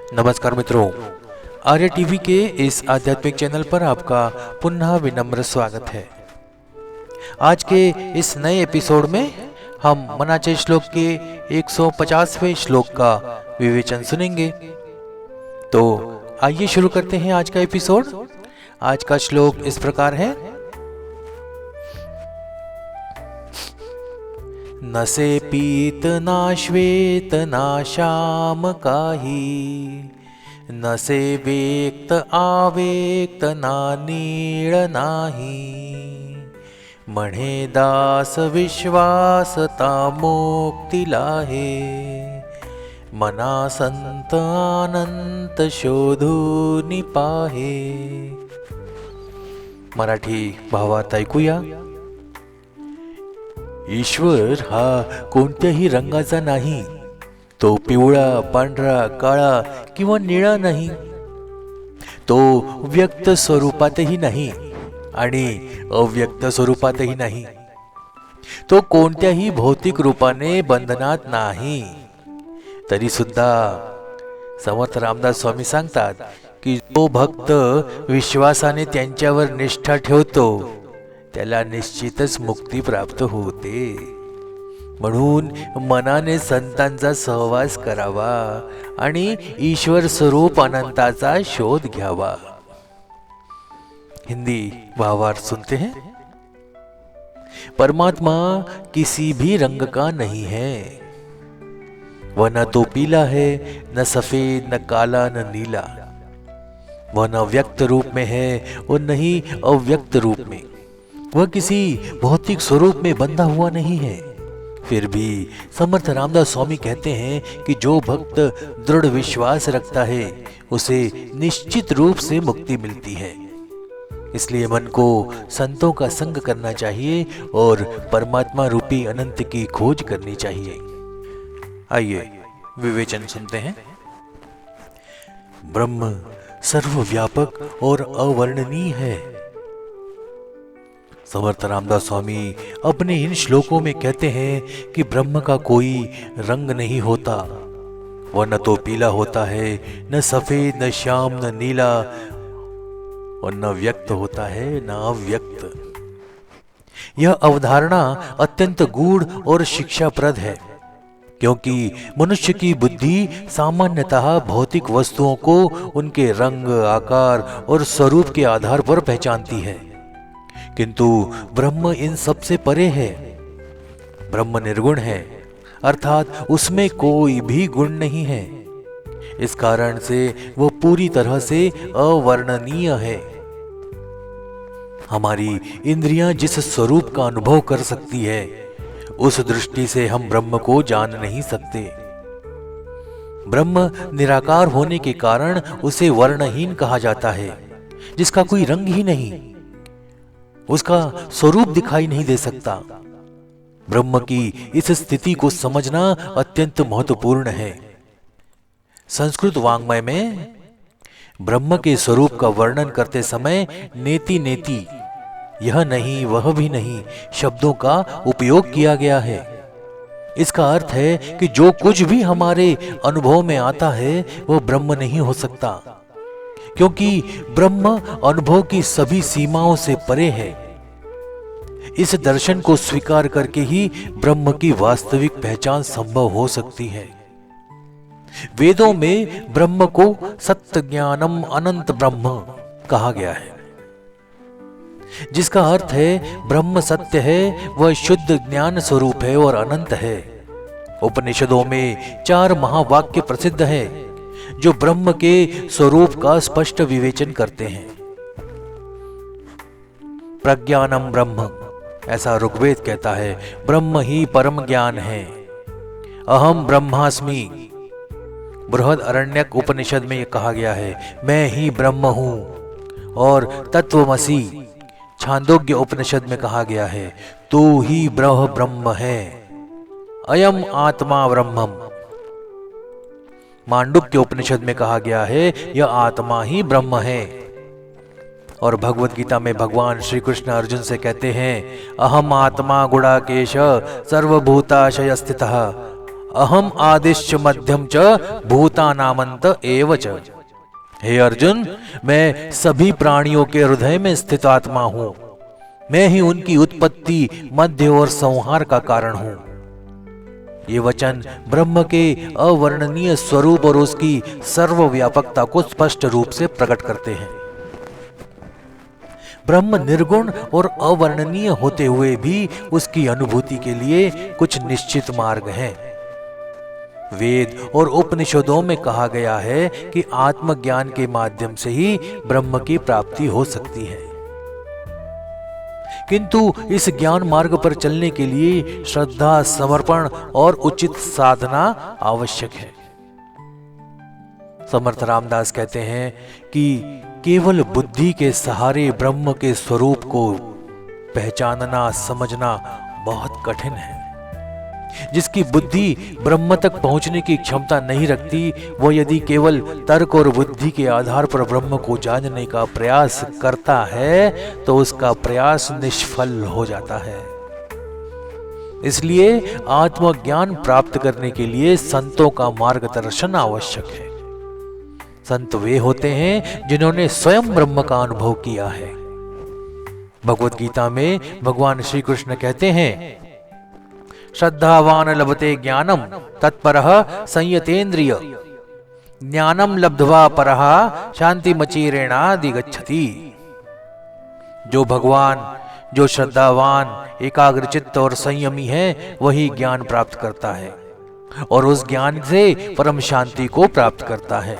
नमस्कार मित्रों, आर्य टीवी के इस आध्यात्मिक चैनल पर आपका पुनः विनम्र स्वागत है। आज के इस नए एपिसोड में हम मनाचे श्लोक के 150वें श्लोक का विवेचन सुनेंगे। तो आइए शुरू करते हैं आज का एपिसोड। आज का श्लोक इस प्रकार है। न से पीत ना श्वेत ना श्याम काही, न से वेक्त आवेक्त ना नीळ नाही, म्हणे दास विश्वासता मुक्ती लाहे, मना संत अनंत शोधूनि पाहे। मराठी भावार्थ ऐकूया। ईश्वर हा कोणत्याही रंगाचा नाही, तो पिवळा, पांढरा, काळा किंवा निळा नाही, तो व्यक्त स्वरूपातही नाही आणि अव्यक्त स्वरूपातही नाही, तो कोणत्याही भौतिक रूपाने बंधनात नाही। तरी सुद्धा समर्थ रामदास स्वामी सांगतात की जो भक्त विश्वासाने त्यांच्यावर निष्ठा ठेवतो त्याला निश्चितच मुक्ती प्राप्त होते। म्हणून मनाने संतांचा सहवास करावा आणि ईश्वर स्वरूप अनंताचा शोध घ्यावा। हिंदी भावार्थ सुनते हैं। परमात्मा किसी भी रंग का नहीं है, वह न तो पीला है, न सफेद, न काला, न नीला। वह न व्यक्त रूप में है और न ही अव्यक्त रूप में। वह किसी भौतिक स्वरूप में बंधा हुआ नहीं है। फिर भी समर्थ रामदास स्वामी कहते हैं कि जो भक्त दृढ़ विश्वास रखता है उसे निश्चित रूप से मुक्ति मिलती है। इसलिए मन को संतों का संग करना चाहिए और परमात्मा रूपी अनंत की खोज करनी चाहिए। आइए विवेचन सुनते हैं। ब्रह्म सर्वव्यापक और अवर्णनीय है। समर्थ रामदास स्वामी अपने इन श्लोकों में कहते हैं कि ब्रह्म का कोई रंग नहीं होता। वह न तो पीला होता है, न सफेद, न श्याम, न नीला, और न व्यक्त होता है, न अव्यक्त। यह अवधारणा अत्यंत गूढ़ और शिक्षाप्रद है, क्योंकि मनुष्य की बुद्धि सामान्यतः भौतिक वस्तुओं को उनके रंग, आकार और स्वरूप के आधार पर पहचानती है, किंतु ब्रह्म इन सब से परे है। ब्रह्म निर्गुण है, अर्थात उसमें कोई भी गुण नहीं है। इस कारण से वह पूरी तरह से अवर्णनीय है। हमारी इंद्रियां जिस स्वरूप का अनुभव कर सकती है, उस दृष्टि से हम ब्रह्म को जान नहीं सकते। ब्रह्म निराकार होने के कारण उसे वर्णहीन कहा जाता है, जिसका कोई रंग ही नहीं, उसका स्वरूप दिखाई नहीं दे सकता। ब्रह्म की इस स्थिति को समझना अत्यंत महत्वपूर्ण है। संस्कृत वाङ्मय में ब्रह्म के स्वरूप का वर्णन करते समय नेति नेति, यह नहीं वह भी नहीं शब्दों का उपयोग किया गया है। इसका अर्थ है कि जो कुछ भी हमारे अनुभव में आता है वह ब्रह्म नहीं हो सकता, क्योंकि ब्रह्म अनुभव की सभी सीमाओं से परे है। इस दर्शन को स्वीकार करके ही ब्रह्म की वास्तविक पहचान संभव हो सकती है। वेदों में ब्रह्म को सत्य ज्ञानम अनंत ब्रह्म कहा गया है, जिसका अर्थ है ब्रह्म सत्य है, वह शुद्ध ज्ञान स्वरूप है और अनंत है। उपनिषदों में 4 महावाक्य प्रसिद्ध हैं जो ब्रह्म के स्वरूप का स्पष्ट विवेचन करते हैं। प्रज्ञानम ब्रह्म, ऐसा ऋग्वेद कहता है, ब्रह्म ही परम ज्ञान है। अहम ब्रह्मास्मि, बृहदरण्यक उपनिषद में यह कहा गया है, मैं ही ब्रह्म हूं। और तत्वमसि, छांदोग्य उपनिषद में कहा गया है, तू ही ब्रह्म है। अयम आत्मा ब्रह्मम, मांडुक्य उपनिषद में कहा गया है, यह आत्मा ही ब्रह्म है। और भगवत गीता में भगवान श्री कृष्ण अर्जुन से कहते हैं, अहम आत्मा गुणाकेश सर्वभूताशय स्थितः अहम आदिश्च मध्यम च भूतानामंत एव च। हे अर्जुन, मैं सभी प्राणियों के हृदय में स्थित आत्मा हूं। मैं ही उनकी उत्पत्ति, मध्य और संहार का कारण हूं। ये वचन ब्रह्म के अवर्णनीय स्वरूप और उसकी सर्वव्यापकता को स्पष्ट रूप से प्रकट करते हैं। ब्रह्म निर्गुण और अवर्णनीय होते हुए भी उसकी अनुभूति के लिए कुछ निश्चित मार्ग हैं। वेद और उपनिषदों में कहा गया है कि आत्मज्ञान के माध्यम से ही ब्रह्म की प्राप्ति हो सकती है, किंतु इस ज्ञान मार्ग पर चलने के लिए श्रद्धा, समर्पण और उचित साधना आवश्यक है। समर्थ रामदास कहते हैं कि केवल बुद्धि के सहारे ब्रह्म के स्वरूप को पहचानना, समझना बहुत कठिन है। जिसकी बुद्धि ब्रह्म तक पहुंचने की क्षमता नहीं रखती, वो यदि केवल तर्क और बुद्धि के आधार पर ब्रह्म को जानने का प्रयास करता है तो उसका प्रयास निष्फल हो जाता है। इसलिए आत्मज्ञान प्राप्त करने के लिए संतों का मार्गदर्शन आवश्यक है। संत वे होते हैं जिन्होंने स्वयं ब्रह्म का अनुभव किया है। भगवत गीता में भगवान श्री कृष्ण कहते हैं, श्रद्धावान लभते ज्ञानम तत्परः संयतेन्द्रिय ज्ञानम लब्ध्वा परः शांतिमचिरेणाधिगच्छति। जो श्रद्धावान, एकाग्रचित्त और संयमी है, वही ज्ञान प्राप्त करता है और उस ज्ञान से परम शांति को प्राप्त करता है।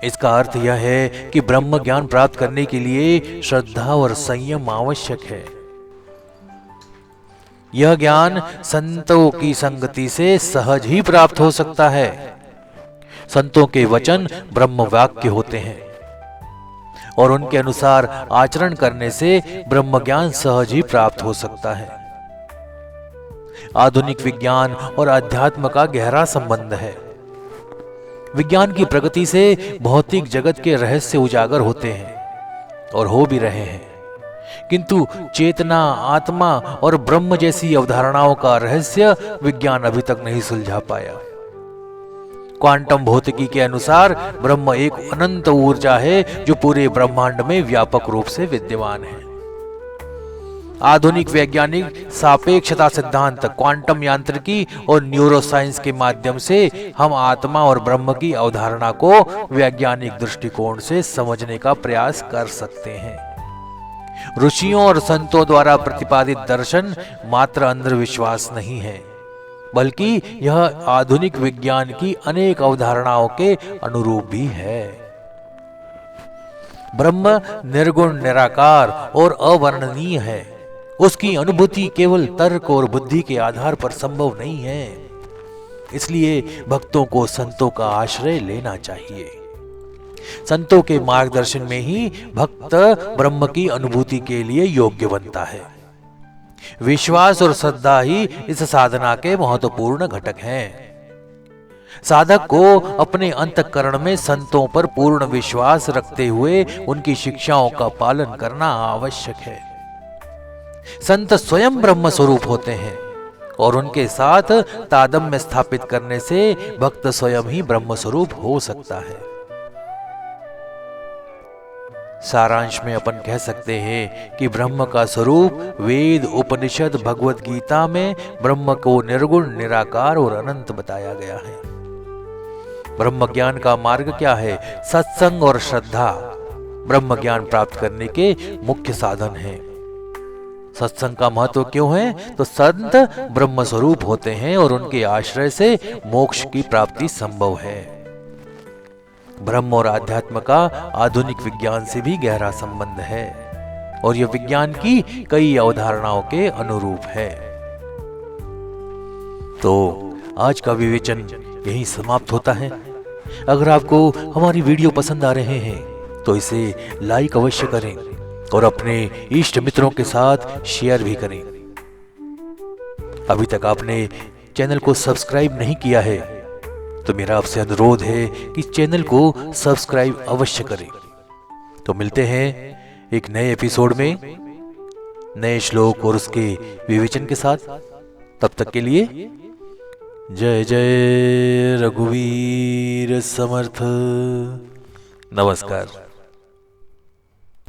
इसका अर्थ यह है कि ब्रह्म ज्ञान प्राप्त करने के लिए श्रद्धा और संयम आवश्यक है। यह ज्ञान संतों की संगति से सहज ही प्राप्त हो सकता है। संतों के वचन ब्रह्म वाक्य होते हैं और उनके अनुसार आचरण करने से ब्रह्म ज्ञान सहज ही प्राप्त हो सकता है। आधुनिक विज्ञान और अध्यात्म का गहरा संबंध है। विज्ञान की प्रगति से भौतिक जगत के रहस्य उजागर होते हैं और हो भी रहे हैं, किंतु चेतना, आत्मा और ब्रह्म जैसी अवधारणाओं का रहस्य विज्ञान अभी तक नहीं सुलझा पाया। क्वांटम भौतिकी के अनुसार ब्रह्म एक अनंत ऊर्जा है जो पूरे ब्रह्मांड में व्यापक रूप से विद्यमान है। आधुनिक वैज्ञानिक सापेक्षता सिद्धांत, क्वांटम यांत्रिकी और न्यूरोसाइंस के माध्यम से हम आत्मा और ब्रह्म की अवधारणा को वैज्ञानिक दृष्टिकोण से समझने का प्रयास कर सकते हैं। ऋषियों और संतों द्वारा प्रतिपादित दर्शन मात्र अंधविश्वास नहीं है, बल्कि यह आधुनिक विज्ञान की अनेक अवधारणाओं के अनुरूप भी है। ब्रह्म निर्गुण, निराकार और अवर्णनीय है। उसकी अनुभूति केवल तर्क और बुद्धि के आधार पर संभव नहीं है। इसलिए भक्तों को संतों का आश्रय लेना चाहिए। संतों के मार्गदर्शन में ही भक्त ब्रह्म की अनुभूति के लिए योग्य बनता है। विश्वास और श्रद्धा ही इस साधना के महत्वपूर्ण घटक हैं। साधक को अपने अंतःकरण में संतों पर पूर्ण विश्वास रखते हुए उनकी शिक्षाओं का पालन करना आवश्यक है। संत स्वयं ब्रह्म स्वरूप होते हैं और उनके साथ तादात्म्य स्थापित करने से भक्त स्वयं ही ब्रह्म स्वरूप हो सकता है। सारांश में अपन कह सकते हैं कि ब्रह्म का स्वरूप वेद, उपनिषद, भगवत गीता में ब्रह्म को निर्गुण, निराकार और अनंत बताया गया है। ब्रह्म ज्ञान का मार्ग क्या है? सत्संग और श्रद्धा ब्रह्म ज्ञान प्राप्त करने के मुख्य साधन हैं। सत्संग का महत्व क्यों है? तो संत ब्रह्म स्वरूप होते हैं और उनके आश्रय से मोक्ष की प्राप्ति संभव है। ब्रह्म और आध्यात्म का आधुनिक विज्ञान से भी गहरा संबंध है और यह विज्ञान की कई अवधारणाओं के अनुरूप है। तो आज का विवेचन यहीं समाप्त होता है। अगर आपको हमारी वीडियो पसंद आ रहे हैं तो इसे लाइक अवश्य करें और अपने इष्ट मित्रों के साथ शेयर भी करें। अभी तक आपने चैनल को सब्सक्राइब नहीं किया है तो मेरा आपसे अनुरोध है कि चैनल को सब्सक्राइब अवश्य करें। तो मिलते हैं एक नए एपिसोड में नए श्लोक और उसके विवेचन के साथ। तब तक के लिए जय जय रघुवीर समर्थ। नमस्कार।